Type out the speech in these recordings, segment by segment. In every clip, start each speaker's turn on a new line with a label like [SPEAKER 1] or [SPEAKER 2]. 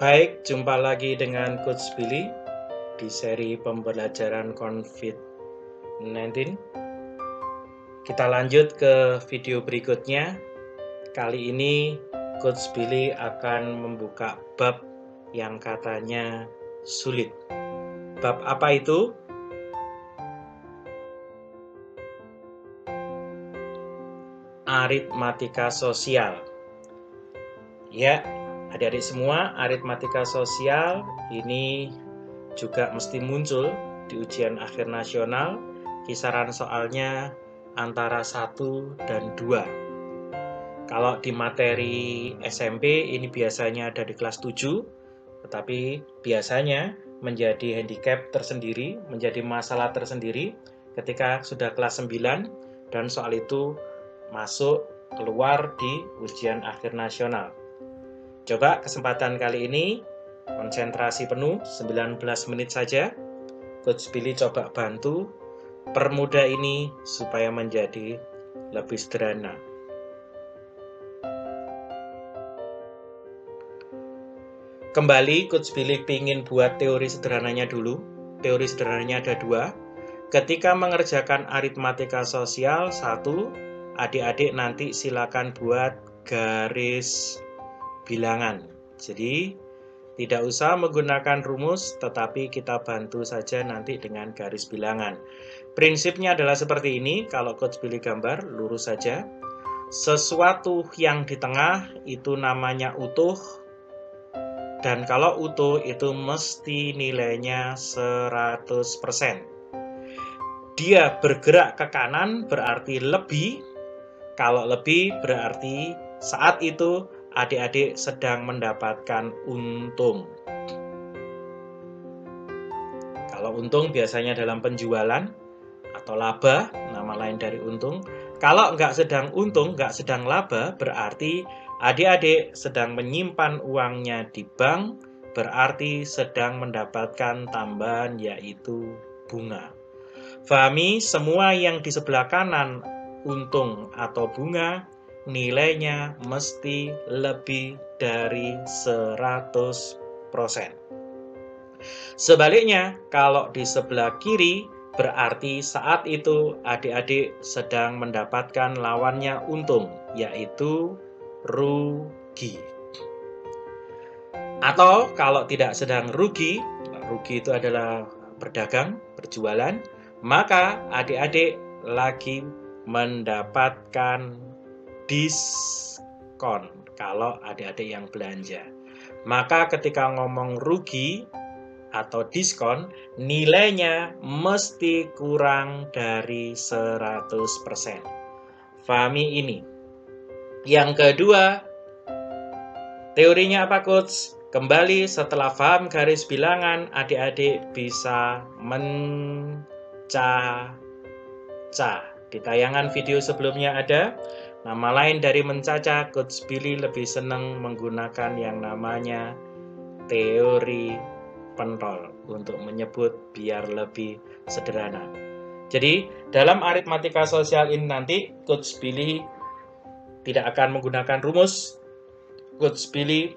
[SPEAKER 1] Baik, jumpa lagi dengan Coach Billy di seri pembelajaran COVID-19. Kita lanjut ke video berikutnya. Kali ini Coach Billy akan membuka bab yang katanya sulit. Bab apa itu? Aritmatika sosial. Ya, adik-adik semua, aritmatika sosial ini juga mesti muncul di ujian akhir nasional. Kisaran soalnya antara 1 dan 2. Kalau di materi SMP ini biasanya ada di kelas 7, tetapi biasanya menjadi handicap tersendiri, menjadi masalah tersendiri ketika sudah kelas 9 dan soal itu masuk keluar di ujian akhir nasional. Coba kesempatan kali ini konsentrasi penuh 19 menit saja. Coach Billy coba bantu permudah ini supaya menjadi lebih sederhana. Kembali Coach Billy ingin buat teori sederhananya dulu. Teori sederhananya ada 2. Ketika mengerjakan aritmatika sosial 1, adik-adik nanti silakan buat garis bilangan. Jadi tidak usah menggunakan rumus, tetapi kita bantu saja nanti dengan garis bilangan. Prinsipnya adalah seperti ini. Kalau Coach Billy gambar, lurus saja. Sesuatu yang di tengah itu namanya utuh. Dan kalau utuh itu mesti nilainya 100%. Dia bergerak ke kanan berarti lebih. Kalau lebih berarti saat itu adik-adik sedang mendapatkan untung. Kalau untung biasanya dalam penjualan atau laba, nama lain dari untung. Kalau nggak sedang untung, nggak sedang laba, berarti adik-adik sedang menyimpan uangnya di bank, berarti sedang mendapatkan tambahan yaitu bunga. Fahami, semua yang di sebelah kanan untung atau bunga, nilainya mesti lebih dari 100%. Sebaliknya, kalau di sebelah kiri, berarti saat itu adik-adik sedang mendapatkan lawannya untung, yaitu rugi. Atau kalau tidak sedang rugi, rugi itu adalah berdagang, berjualan, maka adik-adik lagi mendapatkan diskon kalau adik-adik yang belanja. Maka ketika ngomong rugi atau diskon, nilainya mesti kurang dari 100%. Fahami ini. Yang kedua, teorinya apa, Coach? Kembali setelah paham garis bilangan, adik-adik bisa mencaca. Di tayangan video sebelumnya ada. Nama lain dari mencaca, Coach Billy lebih senang menggunakan yang namanya teori pentol untuk menyebut biar lebih sederhana. Jadi dalam aritmatika sosial ini nanti Coach Billy tidak akan menggunakan rumus. Coach Billy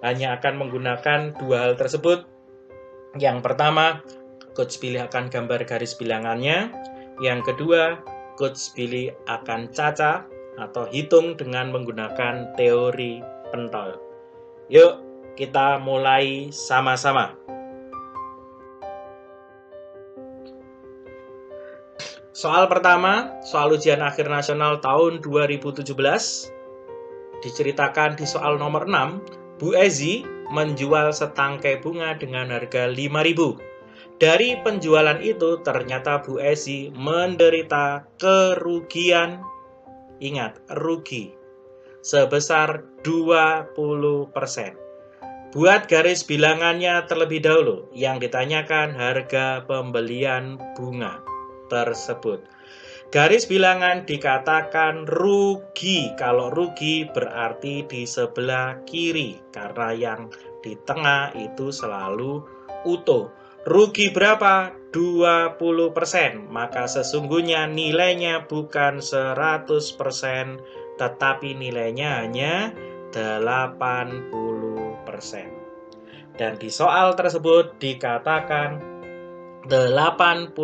[SPEAKER 1] hanya akan menggunakan 2 hal tersebut. Yang pertama, Coach Billy akan gambar garis bilangannya. Yang kedua, Coach Billy akan caca atau hitung dengan menggunakan teori pentol. Yuk, kita mulai sama-sama. Soal pertama, soal ujian akhir nasional tahun 2017. Diceritakan di soal nomor 6, Bu Ezi menjual setangkai bunga dengan harga 5.000. Dari penjualan itu ternyata Bu Ezi menderita kerugian, ingat, rugi, sebesar 20%. Buat garis bilangannya terlebih dahulu, yang ditanyakan harga pembelian bunga tersebut. Garis bilangan dikatakan rugi. Kalau rugi berarti di sebelah kiri, karena yang di tengah itu selalu utuh. Rugi berapa? 20%. Maka sesungguhnya nilainya bukan 100%, tetapi nilainya hanya 80%. Dan di soal tersebut dikatakan 80%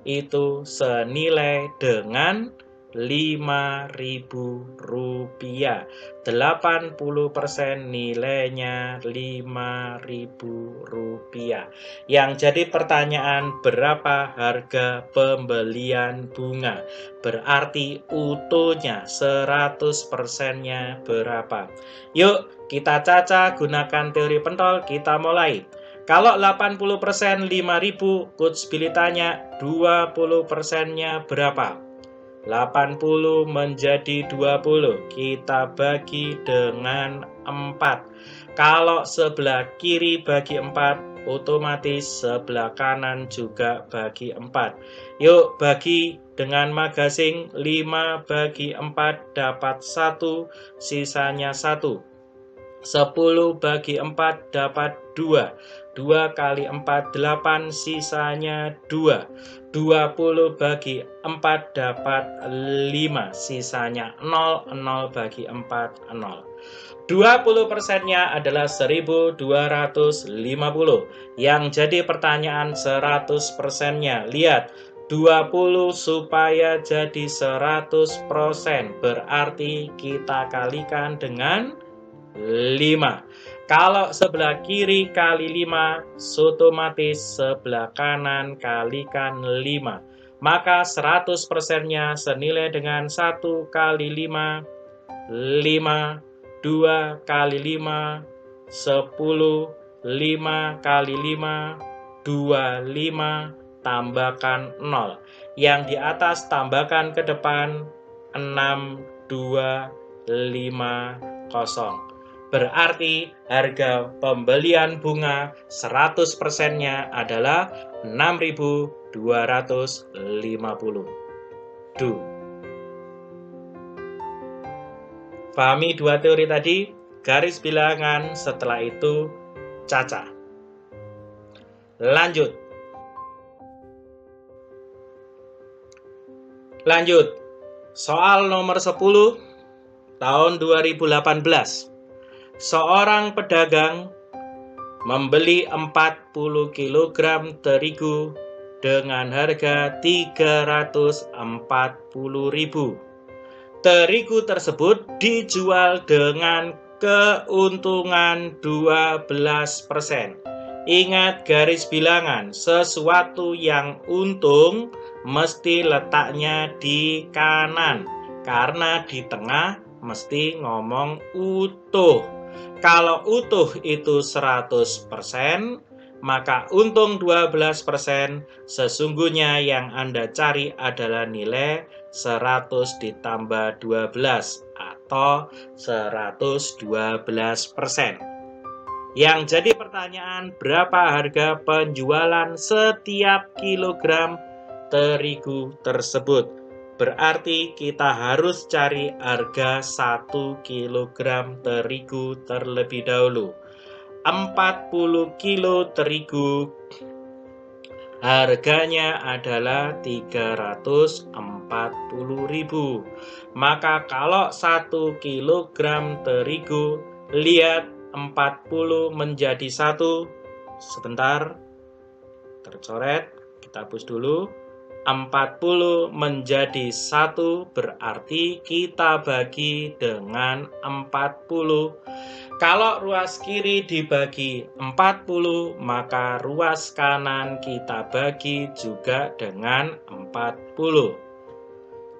[SPEAKER 1] itu senilai dengan Rp5.000. 80% nilainya Rp5.000. Yang jadi pertanyaan, berapa harga pembelian bunga? Berarti utuhnya 100%-nya berapa? Yuk kita caca gunakan teori pentol, kita mulai. Kalau 80% 5.000, Coach Billy tanya 20%-nya berapa? 80 menjadi 20, kita bagi dengan 4. Kalau sebelah kiri bagi 4, otomatis sebelah kanan juga bagi 4. Yuk bagi dengan magasing, 5 bagi 4 dapat 1, sisanya 1. 10 bagi 4 dapat 2. 2 kali 4, 8, sisanya 2. 20 bagi 4 dapat 5, sisanya 0. 0 bagi 4, 0. 20%-nya adalah 1.250. Yang jadi pertanyaan 100%-nya. Lihat, 20 supaya jadi 100%. Berarti kita kalikan dengan 5. Kalau sebelah kiri kali 5, otomatis sebelah kanan kalikan 5. Maka 100%-nya senilai dengan 1 kali 5, 5, 2 kali 5, 10, 5 kali 5, 25, tambahkan 0. Yang di atas tambahkan ke depan 6, 2, 5, 0. Berarti harga pembelian bunga 100%-nya adalah 6.250. Pahami dua teori tadi, garis bilangan, setelah itu caca. Lanjut. Soal nomor 10 tahun 2018. Seorang pedagang membeli 40 kg terigu dengan harga 340.000. Terigu tersebut dijual dengan keuntungan 12%. Ingat garis bilangan, sesuatu yang untung mesti letaknya di kanan, karena di tengah mesti ngomong utuh. Kalau utuh itu 100%, maka untung 12%, sesungguhnya yang Anda cari adalah nilai 100 ditambah 12 atau 112%. Yang jadi pertanyaan, berapa harga penjualan setiap kilogram terigu tersebut? Berarti kita harus cari harga 1 kg terigu terlebih dahulu. 40 kilo terigu harganya adalah 340.000. Maka kalau 1 kg terigu, lihat 40 menjadi 1. Sebentar, tercoret, kita hapus dulu. 40 menjadi 1 berarti kita bagi dengan 40. Kalau ruas kiri dibagi 40, maka ruas kanan kita bagi juga dengan 40.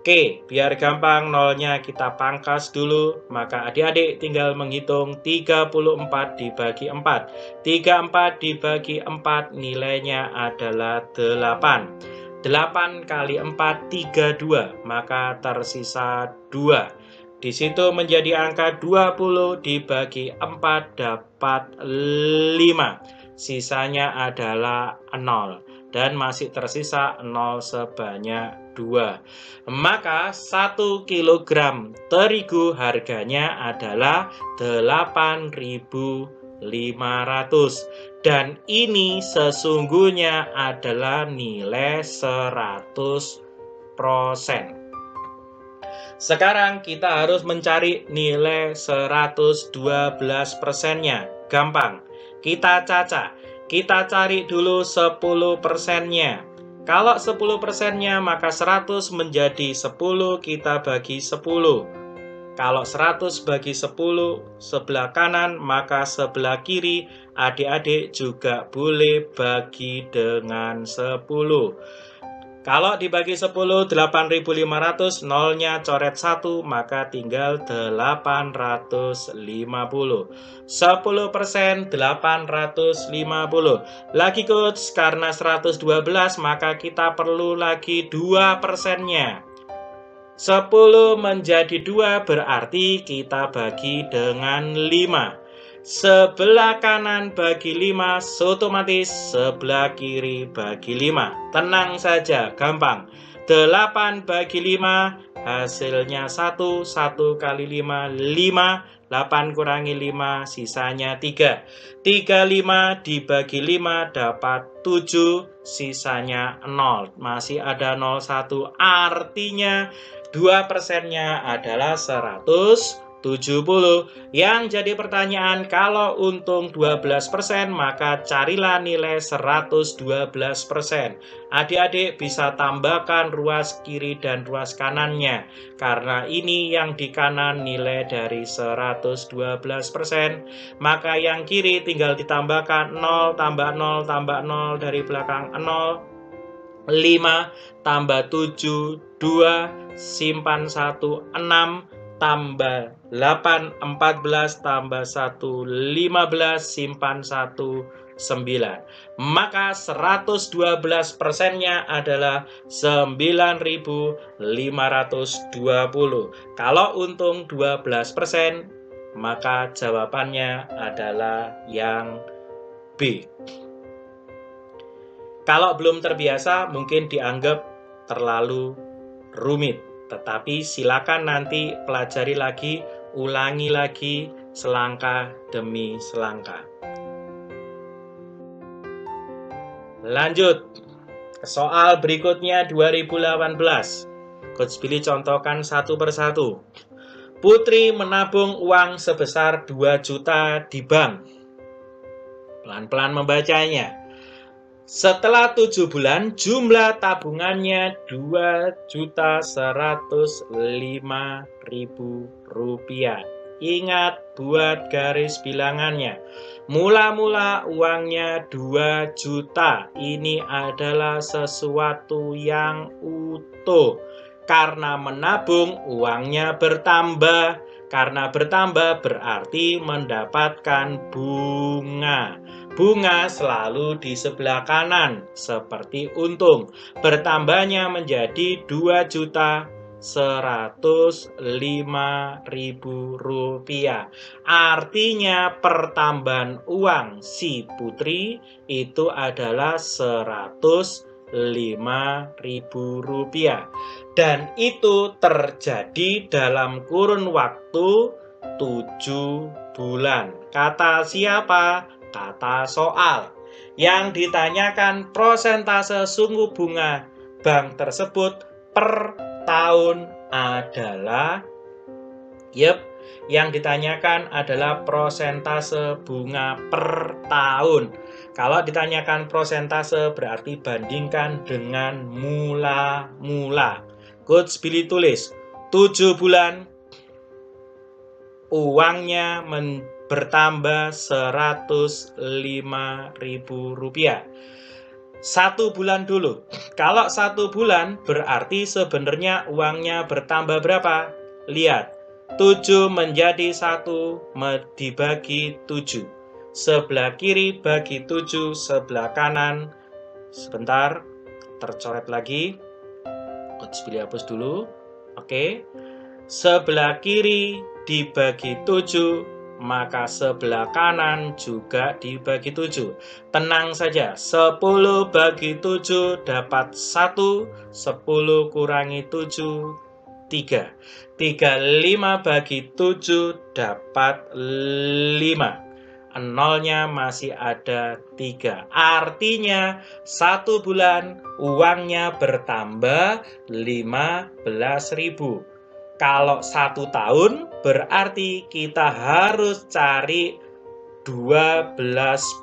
[SPEAKER 1] Oke, biar gampang nolnya kita pangkas dulu. Maka adik-adik tinggal menghitung 34 dibagi 4. 34 dibagi 4 nilainya adalah 8. 8 kali 4, 32, maka tersisa 2. Di situ menjadi angka 20 dibagi 4 dapat 5. Sisanya adalah 0. Dan masih tersisa 0 sebanyak 2. Maka 1 kg terigu harganya adalah 8.500. Dan ini sesungguhnya adalah nilai 100%. Sekarang kita harus mencari nilai 112%-nya. Gampang. Kita cacah. Kita cari dulu 10%-nya. Kalau 10%-nya maka 100 menjadi 10, kita bagi 10. Kalau 100 bagi 10 sebelah kanan, maka sebelah kiri adik-adik juga boleh bagi dengan 10. Kalau dibagi 10, 8.500, nolnya coret 1, maka tinggal 850. 10%, 850. Lagi coach, karena 112, maka kita perlu lagi 2%-nya. 10 menjadi 2 berarti kita bagi dengan 5. Sebelah kanan bagi 5, otomatis sebelah kiri bagi 5. Tenang saja, gampang. 8 bagi 5, hasilnya 1. 1 kali 5, 5. 8 kurangi 5, sisanya 3. 35 dibagi 5 dapat 7, sisanya 0. Masih ada 0,1, artinya 2%-nya adalah 170. Yang jadi pertanyaan, kalau untung 12%, maka carilah nilai 112%. Adik-adik bisa tambahkan ruas kiri dan ruas kanannya, karena ini yang di kanan nilai dari 112%, maka yang kiri tinggal ditambahkan 0 tambah 0 tambah 0 dari belakang 0, 5 tambah 7, 2, simpan 1, 6, tambah 8, 14, tambah 1, 15, simpan 1, 9. Maka 112%-nya adalah 9.520. Kalau untung 12%, maka jawabannya adalah yang B. Kalau belum terbiasa, mungkin dianggap terlalu rumit. Tetapi silakan nanti pelajari lagi, ulangi lagi, selangkah demi selangkah. Lanjut ke soal berikutnya 2018. Coach Billy contohkan satu persatu. Putri menabung uang sebesar 2 juta di bank. Pelan-pelan membacanya. Setelah 7 bulan, jumlah tabungannya Rp2.105.000. Ingat, buat garis bilangannya. Mula-mula uangnya 2 juta. Ini adalah sesuatu yang utuh. Karena menabung, uangnya bertambah. Karena bertambah berarti mendapatkan bunga. Bunga selalu di sebelah kanan, seperti untung. Bertambahnya menjadi Rp2.105.000. Artinya pertambahan uang si Putri itu adalah Rp105.000. Dan itu terjadi dalam kurun waktu 7 bulan. Kata siapa? Kata soal. Yang ditanyakan prosentase sungguh bunga bank tersebut per tahun adalah, yang ditanyakan adalah prosentase bunga per tahun. Kalau ditanyakan prosentase berarti bandingkan dengan mula-mula. Coach Billy tulis 7 bulan uangnya bertambah Rp105.000. 1 bulan dulu. Kalau 1 bulan berarti sebenarnya uangnya bertambah berapa? Lihat, 7 menjadi 1 dibagi 7. Sebelah kiri bagi 7, sebelah kanan. Sebentar, tercoret lagi. Coach Billy hapus dulu. Oke. Sebelah kiri dibagi 7, maka sebelah kanan juga dibagi 7. Tenang saja, 10 bagi 7 dapat 1, 10 kurangi 7, 3. 35 bagi 7 dapat 5. Nolnya masih ada 3. Artinya 1 bulan uangnya bertambah 15.000. Kalau 1 tahun berarti kita harus cari 12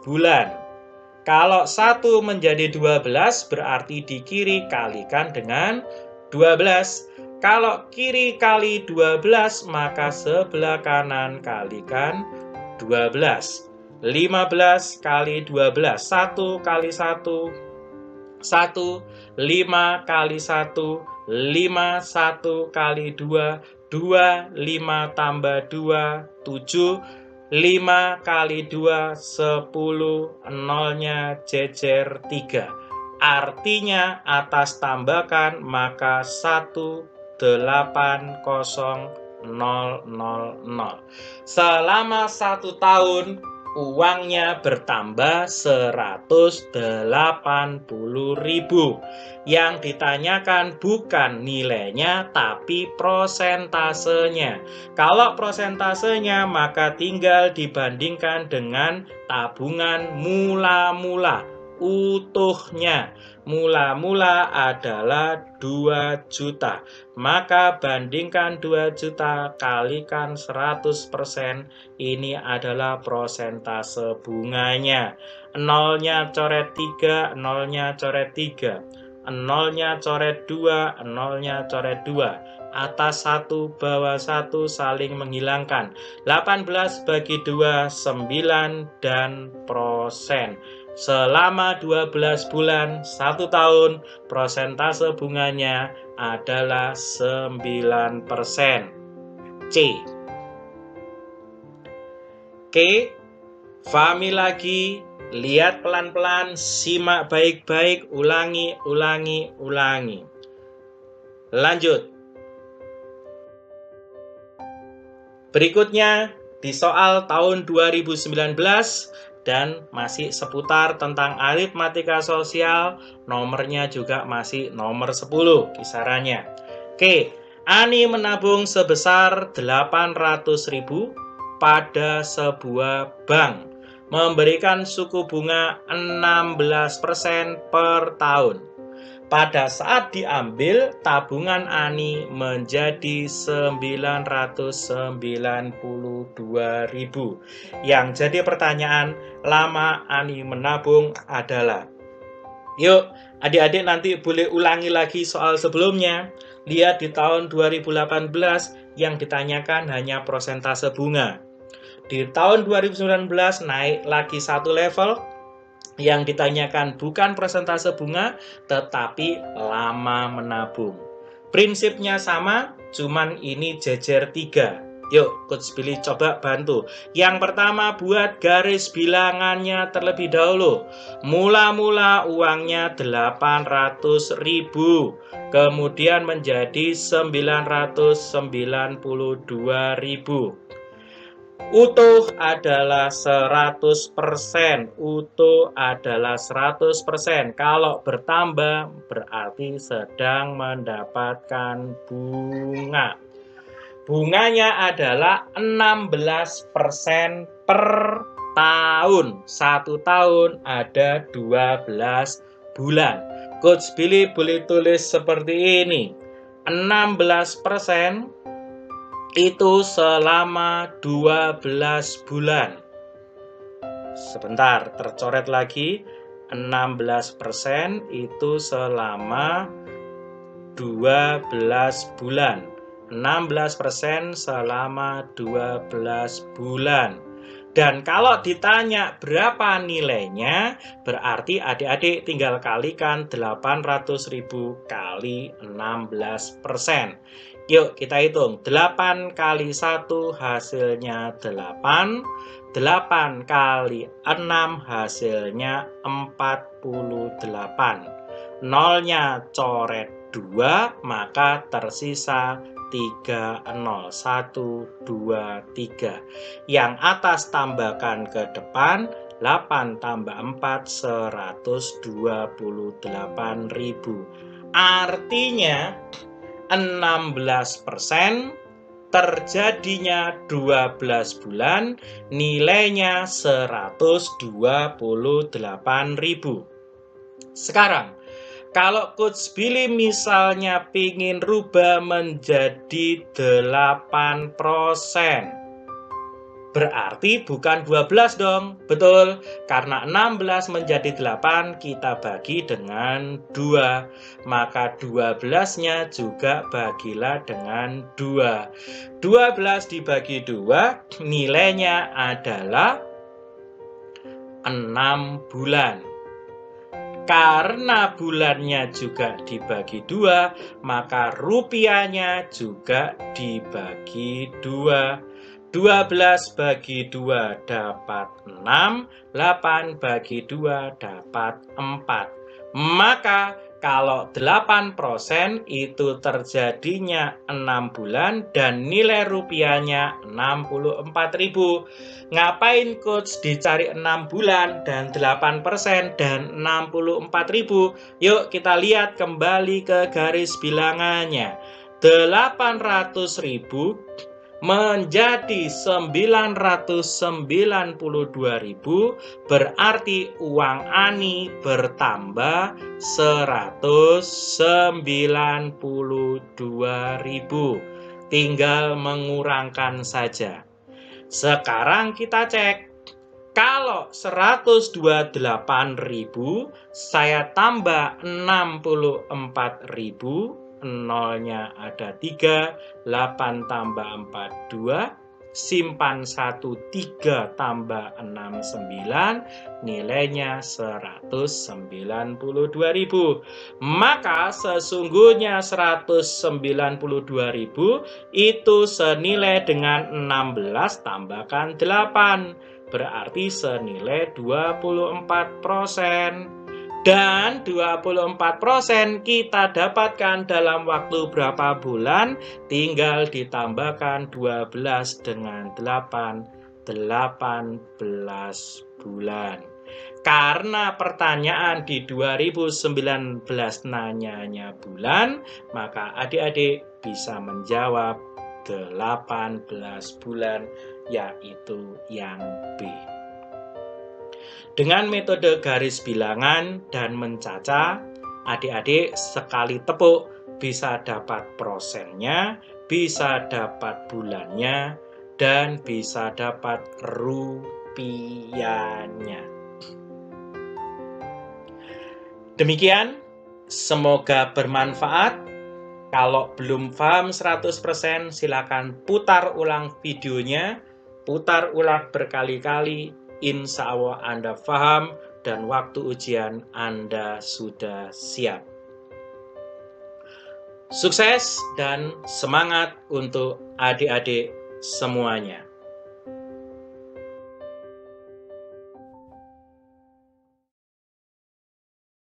[SPEAKER 1] bulan. Kalau 1 menjadi 12 berarti di kiri kalikan dengan 12. Kalau kiri kali 12 maka sebelah kanan kalikan 12. 15 kali 12, 1 kali 1, 1, 5 kali 1, 5, 1 kali 2, 2, 5 tambah 2, 7, 5 kali 2, 10, nolnya jejer 3. Artinya atas tambahkan maka 18000. Selama 1 tahun uangnya bertambah 180.000. Yang ditanyakan bukan nilainya tapi prosentasenya. Kalau prosentasenya maka tinggal dibandingkan dengan tabungan mula-mula utuhnya. Mula-mula adalah 2 juta. Maka bandingkan 2 juta kalikan 100%. Ini adalah prosentase bunganya. Nolnya coret 3, nolnya coret 3. Nolnya coret 2, nolnya coret 2. Atas 1, bawah 1 saling menghilangkan. 18 bagi 2, 9 dan persen. Selama 12 bulan, 1 tahun, prosentase bunganya adalah 9%. C. Oke, fahami lagi, lihat pelan-pelan, simak baik-baik, ulangi. Lanjut. Berikutnya, di soal tahun 2019, dan masih seputar tentang aritmatika sosial, nomornya juga masih nomor 10 kisarannya. Oke, Ani menabung sebesar 800.000 pada sebuah bank, memberikan suku bunga 16% per tahun. Pada saat diambil, tabungan Ani menjadi 992.000. Yang jadi pertanyaan, lama Ani menabung adalah. Yuk, adik-adik nanti boleh ulangi lagi soal sebelumnya. Lihat di tahun 2018 yang ditanyakan hanya prosentase bunga. Di tahun 2019 naik lagi 1 level. Yang ditanyakan bukan persentase bunga, tetapi lama menabung. Prinsipnya sama, cuman ini jejer 3. Yuk, Coach Billy coba bantu. Yang pertama, buat garis bilangannya terlebih dahulu. Mula-mula uangnya 800.000, kemudian menjadi 992.000. Utuh adalah 100%. Utuh adalah 100%. Kalau bertambah berarti sedang mendapatkan bunga. Bunganya adalah 16% per tahun. 1 tahun ada 12 bulan. Coach Billy boleh tulis seperti ini. 16% itu selama 12 bulan. Sebentar, tercoret lagi. 16% itu selama 12 bulan. 16% selama 12 bulan. Dan kalau ditanya berapa nilainya, berarti adik-adik tinggal kalikan 800.000 kali 16%. Yuk kita hitung, 8 kali 1 hasilnya 8, 8 kali 6 hasilnya 48. Nolnya coret 2, maka tersisa 3, 0, 1, 2, 3. Yang atas tambahkan ke depan, 8 tambah 4, 128.000. Artinya 16% terjadinya 12 bulan, nilainya 128.000. Sekarang, kalau Coach Billy misalnya pingin rubah menjadi 8%. Berarti bukan 12 dong. Betul, karena 16 menjadi 8 kita bagi dengan 2. Maka 12-nya juga bagilah dengan 2. 12 dibagi 2 nilainya adalah 6 bulan. Karena bulannya juga dibagi 2, maka rupiahnya juga dibagi 2. 12 bagi 2 dapat 6, 8 bagi 2 dapat 4. Maka kalau 8% itu terjadinya 6 bulan dan nilai rupiahnya 64.000. Ngapain coach dicari 6 bulan dan 8% dan 64.000? Yuk kita lihat kembali ke garis bilangannya. 800.000 menjadi 992.000 berarti uang Ani bertambah 192.000. Tinggal mengurangkan saja. Sekarang kita cek. Kalau 128.000 saya tambah 64.000, nolnya ada 3, 8 tambah 4, 2, simpan 1, 3 tambah 6, 9, nilainya 192.000. Maka sesungguhnya 192.000 itu senilai dengan 16 tambahkan 8, berarti senilai 24%. Dan 24% kita dapatkan dalam waktu berapa bulan? Tinggal ditambahkan 12 dengan 8, 18 bulan. Karena pertanyaan di 2019 nanyanya bulan, maka adik-adik bisa menjawab 18 bulan, yaitu yang B. Dengan metode garis bilangan dan mencaca, adik-adik sekali tepuk bisa dapat prosennya, bisa dapat bulannya, dan bisa dapat rupiahnya. Demikian, semoga bermanfaat. Kalau belum paham 100%, silakan putar ulang videonya, putar ulang berkali-kali. Insya Allah Anda paham dan waktu ujian Anda sudah siap. Sukses dan semangat untuk adik-adik semuanya.